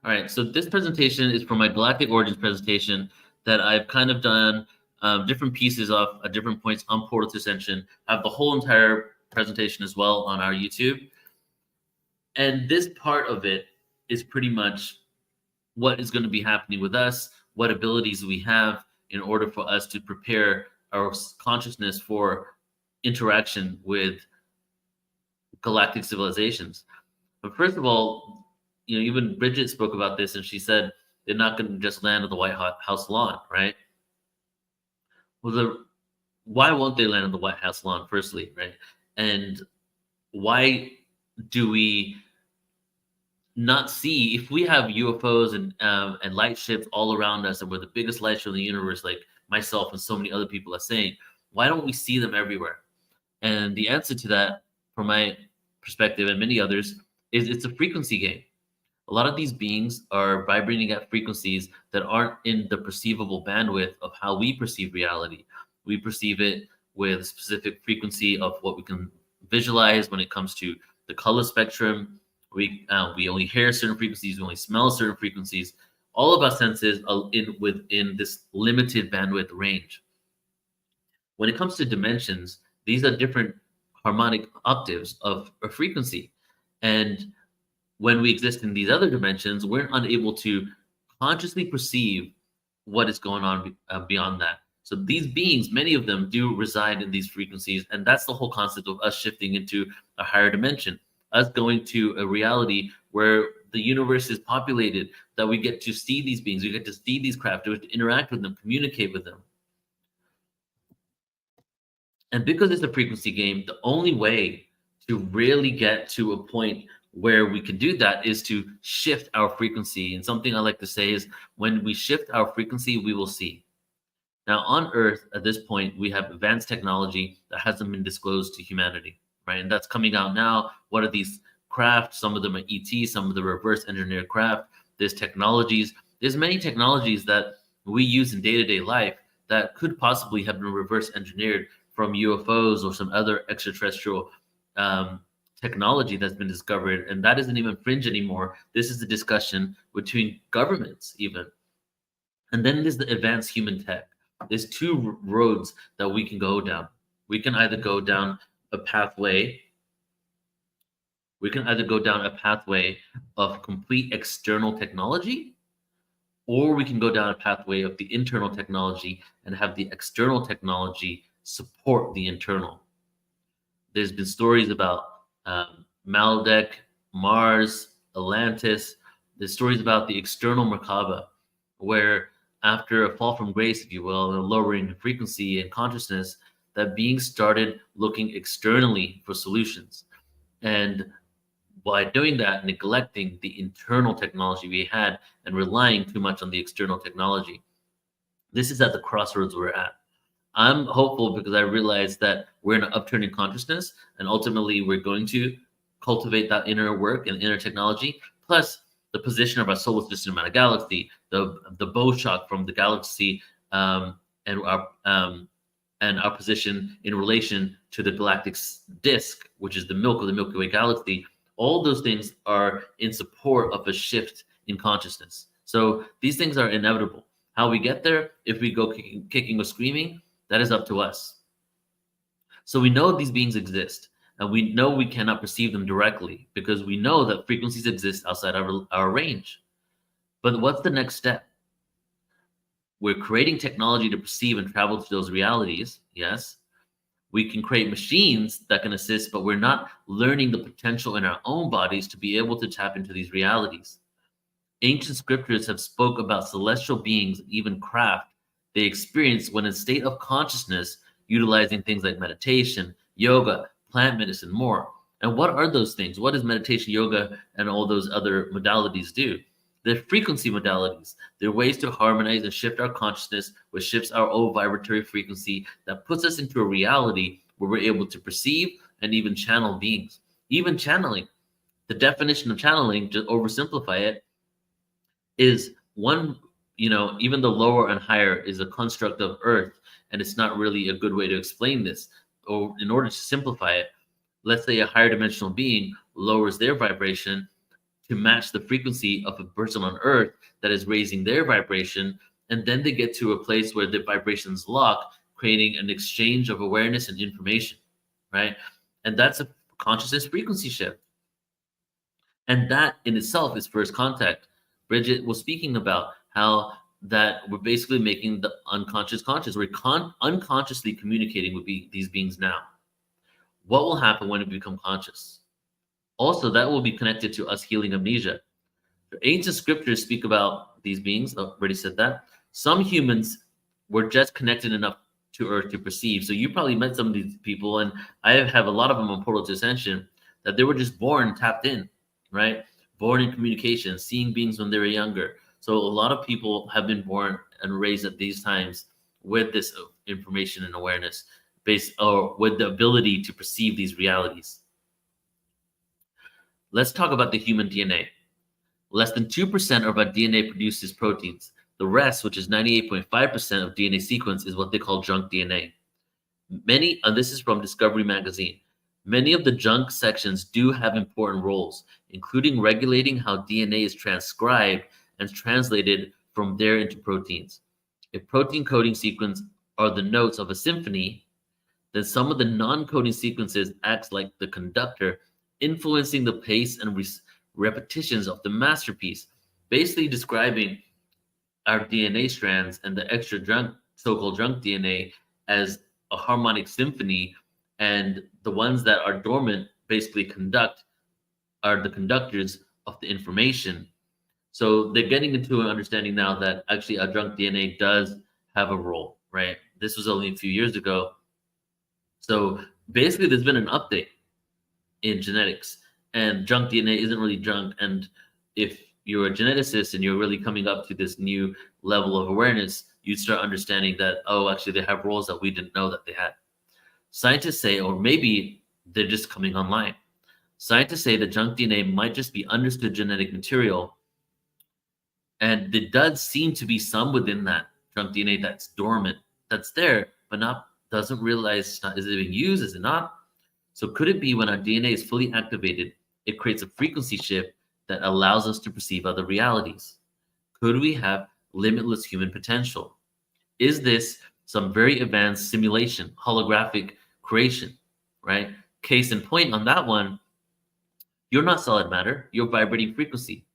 All right, so this presentation is for my Galactic Origins presentation that I've kind of done different pieces of at different points on Portal to Ascension. I have the whole entire presentation as well on our YouTube. And this part of it is pretty much what is going to be happening with us, what abilities we have in order for us to prepare our consciousness for interaction with galactic civilizations. But first of all, even Bridget spoke about this, and she said they're not going to just land on the White House lawn, right? Well, why won't they land on the White House lawn, firstly, right? And why do we not see, if we have UFOs and light ships all around us, and we're the biggest light show in the universe, like myself and so many other people are saying, why don't we see them everywhere? And the answer to that, from my perspective and many others, is it's a frequency game. A lot of these beings are vibrating at frequencies that aren't in the perceivable bandwidth of how we perceive reality. We perceive it with a specific frequency of what we can visualize when it comes to the color spectrum. We only hear certain frequencies, we only smell certain frequencies. All of our senses are within this limited bandwidth range. When it comes to dimensions, these are different harmonic octaves of a frequency. And when we exist in these other dimensions, we're unable to consciously perceive what is going on beyond that. So these beings, many of them do reside in these frequencies, and that's the whole concept of us shifting into a higher dimension, us going to a reality where the universe is populated, that we get to see these beings, we get to see these craft, we get to interact with them, communicate with them. And because it's a frequency game, the only way to really get to a point where we can do that is to shift our frequency. And something I like to say is, when we shift our frequency, we will see. Now, on Earth, at this point, we have advanced technology that hasn't been disclosed to humanity, right? And that's coming out now. What are these craft? Some of them are ET, some of the reverse engineered craft. There's technologies. There's many technologies that we use in day-to-day life that could possibly have been reverse engineered from UFOs or some other extraterrestrial technology that's been discovered, and that isn't even fringe anymore. This is a discussion between governments even. And then there's the advanced human tech. There's two roads that we can go down. We can either go down a pathway of complete external technology, or we can go down a pathway of the internal technology and have the external technology support the internal. There's been stories about Maldek, Mars, Atlantis. There's stories about the external Merkaba, where after a fall from grace, if you will, a lowering in frequency and consciousness, that beings started looking externally for solutions. And by doing that, neglecting the internal technology we had and relying too much on the external technology. This is at the crossroads we're at. I'm hopeful because I realize that we're in an upturning consciousness, and ultimately we're going to cultivate that inner work and inner technology, plus the position of our solar system in a galaxy, the bow shock from the galaxy, and our position in relation to the galactic disk, which is the milk of the Milky Way galaxy. All those things are in support of a shift in consciousness. So these things are inevitable. How we get there, if we go kicking or screaming, that is up to us. So we know these beings exist, and we know we cannot perceive them directly because we know that frequencies exist outside our range. But what's the next step? We're creating technology to perceive and travel to those realities, yes. We can create machines that can assist, but we're not learning the potential in our own bodies to be able to tap into these realities. Ancient scriptures have spoke about celestial beings, even craft they experience when in state of consciousness, utilizing things like meditation, yoga, plant medicine, more. And what are those things? What does meditation, yoga, and all those other modalities do? They're frequency modalities. They're ways to harmonize and shift our consciousness, which shifts our own vibratory frequency that puts us into a reality where we're able to perceive and even channel beings. Even channeling. The definition of channeling, to oversimplify it, is one, even the lower and higher is a construct of Earth, and it's not really a good way to explain this. Or in order to simplify it, let's say a higher dimensional being lowers their vibration to match the frequency of a person on Earth that is raising their vibration. And then they get to a place where the vibrations lock, creating an exchange of awareness and information, right? And that's a consciousness frequency shift. And that in itself is first contact. Bridget was speaking about how that we're basically making the unconscious conscious. We're unconsciously communicating with these beings now. What will happen when we become conscious? Also, that will be connected to us healing amnesia. The ancient scriptures speak about these beings. I already said that. Some humans were just connected enough to Earth to perceive. So you probably met some of these people, and I have a lot of them on Portal to Ascension, that they were just born tapped in, right? Born in communication, seeing beings when they were younger. So a lot of people have been born and raised at these times with this information and awareness, based or with the ability to perceive these realities. Let's talk about the human DNA. Less than 2% of our DNA produces proteins. The rest, which is 98.5% of DNA sequence, is what they call junk DNA. This is from Discovery Magazine. Many of the junk sections do have important roles, including regulating how DNA is transcribed and translated from there into proteins. If protein coding sequence are the notes of a symphony, then some of the non-coding sequences acts like the conductor, influencing the pace and repetitions of the masterpiece, basically describing our DNA strands and the extra junk, so-called junk DNA, as a harmonic symphony, and the ones that are dormant basically are the conductors of the information. So they're getting into an understanding now that actually our junk DNA does have a role, right? This was only a few years ago. So basically there's been an update in genetics, and junk DNA isn't really junk. And if you're a geneticist and you're really coming up to this new level of awareness, you start understanding that, oh, actually they have roles that we didn't know that they had. Scientists say, or maybe they're just coming online. Scientists say that junk DNA might just be understood genetic material, and there does seem to be some within that junk DNA that's dormant, that's there, but doesn't realize is it being used, is it not? So could it be when our DNA is fully activated, it creates a frequency shift that allows us to perceive other realities? Could we have limitless human potential? Is this some very advanced simulation, holographic creation, right? Case in point on that one, you're not solid matter, you're vibrating frequency,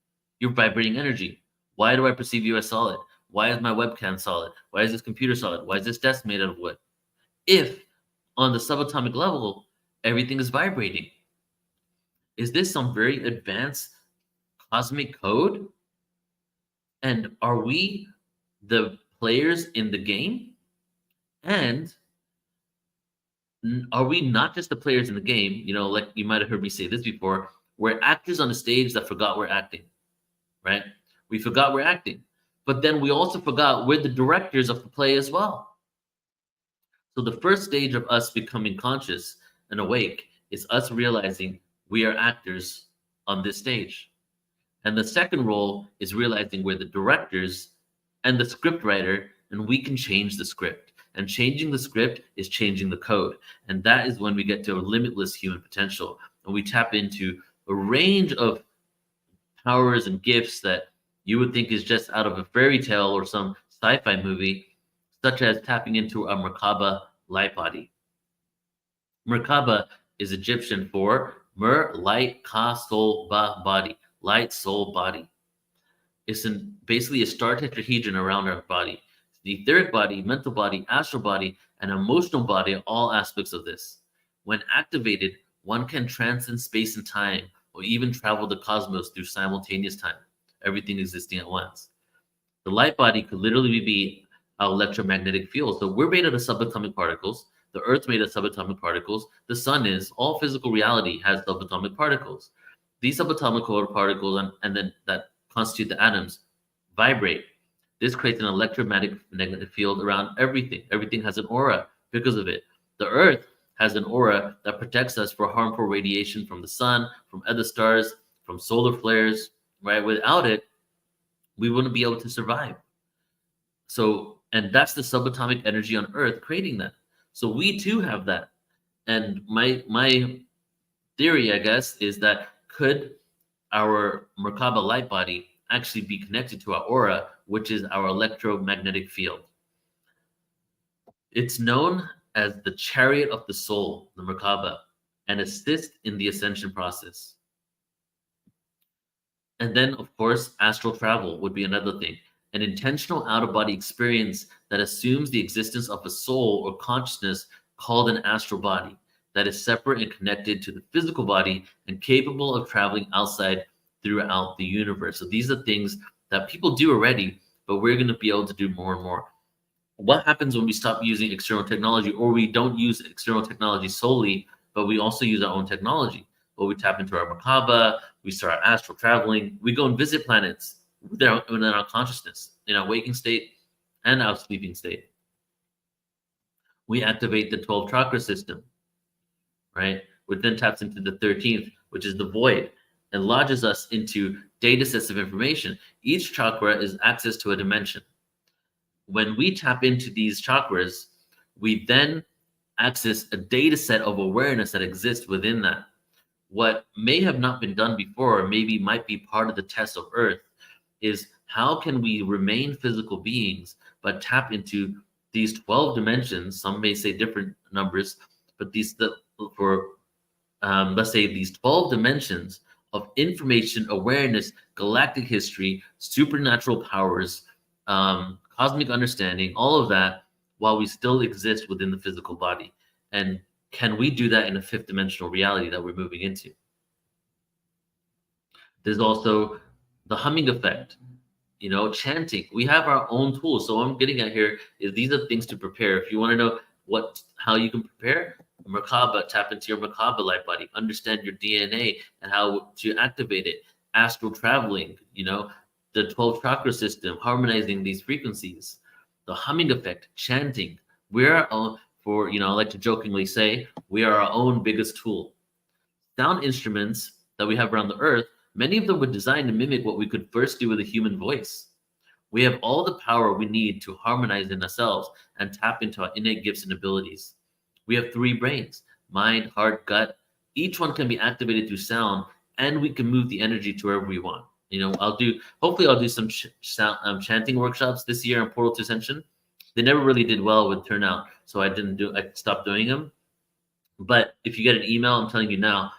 you're vibrating energy. Why do I perceive you as solid? Why is my webcam solid? Why is this computer solid? Why is this desk made out of wood? If on the subatomic level, everything is vibrating. Is this some very advanced cosmic code? And are we the players in the game? And are we not just the players in the game? You know, like you might have heard me say this before, we're actors on a stage that forgot we're acting, right? We forgot we're acting. But then we also forgot we're the directors of the play as well. So the first stage of us becoming conscious and awake is us realizing we are actors on this stage. And the second role is realizing we're the directors and the script writer, and we can change the script. And changing the script is changing the code. And that is when we get to a limitless human potential. And we tap into a range of powers and gifts that you would think is just out of a fairy tale or some sci-fi movie, such as tapping into a Merkaba light body. Merkaba is Egyptian for Mer, light, Ka, soul, Ba, body, light, soul, body. It's basically a star tetrahedron around our body. The etheric body, mental body, astral body, and emotional body are all aspects of this. When activated, one can transcend space and time, or even travel the cosmos through simultaneous time, everything existing at once. The light body could literally be our electromagnetic field. So we're made out of subatomic particles. The Earth's made of subatomic particles. The sun is. All physical reality has subatomic particles. These subatomic particles and then that constitute the atoms vibrate. This creates an electromagnetic field around everything. Everything has an aura because of it. The Earth has an aura that protects us from harmful radiation from the sun, from other stars, from solar flares, right? Without it, we wouldn't be able to survive. So, and that's the subatomic energy on Earth creating that. So we too have that. And my theory, I guess, is that could our Merkaba light body actually be connected to our aura, which is our electromagnetic field. It's known as the chariot of the soul, the Merkaba, and assists in the ascension process. And then, of course, astral travel would be another thing. An intentional out of body experience that assumes the existence of a soul or consciousness called an astral body that is separate and connected to the physical body and capable of traveling outside throughout the universe. So these are things that people do already, but we're going to be able to do more and more. What happens when we stop using external technology, or we don't use external technology solely, but we also use our own technology? Well, we tap into our Maaba, we start astral traveling, we go and visit planets within our consciousness, in our waking state and our sleeping state. We activate the 12 chakra system, right? Which then taps into the 13th, which is the void, and lodges us into data sets of information. Each chakra is access to a dimension. When we tap into these chakras, we then access a data set of awareness that exists within that. What may have not been done before, or maybe might be part of the test of Earth, is how can we remain physical beings but tap into these 12 dimensions? Some may say different numbers, but let's say these 12 dimensions of information, awareness, galactic history, supernatural powers, cosmic understanding, all of that, while we still exist within the physical body. And can we do that in a fifth dimensional reality that we're moving into? There's also the humming effect, chanting. We have our own tools. So what I'm getting at here is these are things to prepare. If you want to know how you can prepare, Merkaba, tap into your Merkaba light body, understand your DNA and how to activate it. Astral traveling, the 12 chakra system, harmonizing these frequencies, the humming effect, chanting. We're I like to jokingly say, we are our own biggest tool. Sound instruments that we have around the earth, many of them were designed to mimic what we could first do with a human voice. We have all the power we need to harmonize in ourselves and tap into our innate gifts and abilities. We have 3 brains: mind, heart, gut. Each one can be activated through sound, and we can move the energy to wherever we want. Hopefully I'll do some chanting workshops this year on Portal to Ascension. They never really did well with turnout, so I stopped doing them. But if you get an email, I'm telling you now,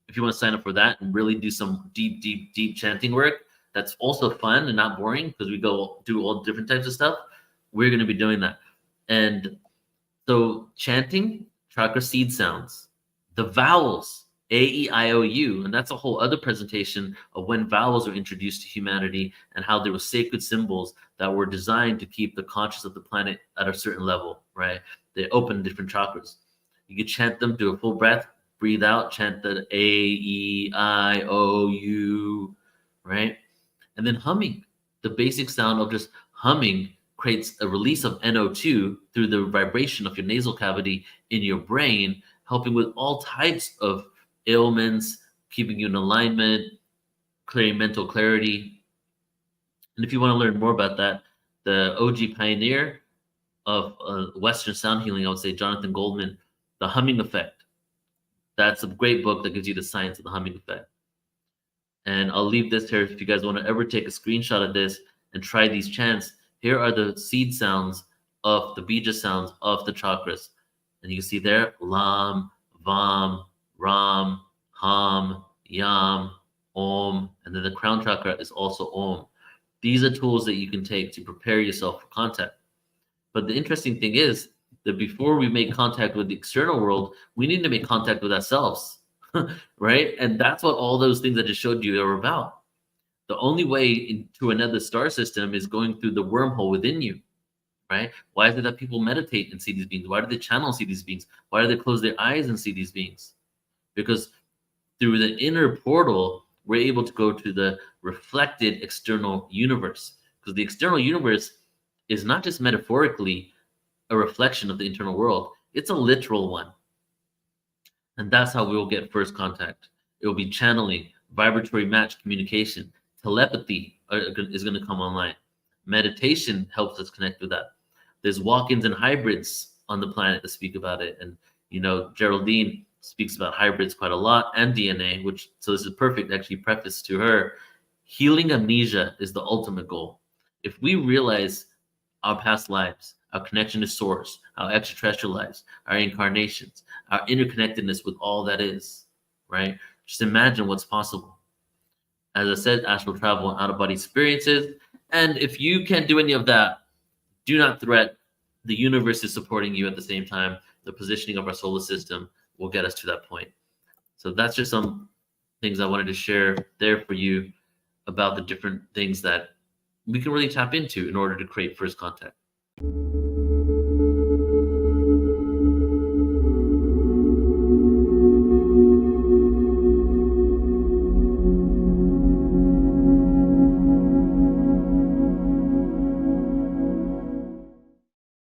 if you want to sign up for that and really do some deep chanting work, that's also fun and not boring because we go do all different types of stuff. We're going to be doing that. And so chanting, chakra seed sounds, the vowels, A, E, I, O, U, and that's a whole other presentation of when vowels were introduced to humanity and how there were sacred symbols that were designed to keep the conscious of the planet at a certain level, right? They open different chakras. You can chant them, do a full breath, breathe out, chant the A, E, I, O, U, right? And then humming, the basic sound of just humming creates a release of NO2 through the vibration of your nasal cavity in your brain, helping with all types of ailments, keeping you in alignment, clearing mental clarity. And if you want to learn more about that, the OG pioneer of Western sound healing, I would say Jonathan Goldman, The Humming Effect. That's a great book that gives you the science of the humming effect. And I'll leave this here if you guys want to ever take a screenshot of this and try these chants. Here are the seed sounds of the bija sounds of the chakras. And you can see there, Lam, Vam, Ram, Ham, Yam, Om, and then the crown chakra is also Om. These are tools that you can take to prepare yourself for contact. But the interesting thing is that before we make contact with the external world, we need to make contact with ourselves, right? And that's what all those things I just showed you are about. The only way into another star system is going through the wormhole within you, right? Why is it that people meditate and see these beings? Why do they channel and see these beings? Why do they close their eyes and see these beings? Because through the inner portal, we're able to go to the reflected external universe. Because the external universe is not just metaphorically a reflection of the internal world, it's a literal one. And that's how we will get first contact. It will be channeling, vibratory match communication, telepathy is going to come online. Meditation helps us connect with that. There's walk-ins and hybrids on the planet that speak about it. And, Geraldine speaks about hybrids quite a lot, and DNA, so this is perfect actually preface to her. Healing amnesia is the ultimate goal. If we realize our past lives, our connection to source, our extraterrestrial lives, our incarnations, our interconnectedness with all that is, right? Just imagine what's possible. As I said, astral travel and out-of-body experiences. And if you can't do any of that, do not threat. The universe is supporting you at the same time. The positioning of our solar system will get us to that point. So that's just some things I wanted to share there for you about the different things that we can really tap into in order to create first contact.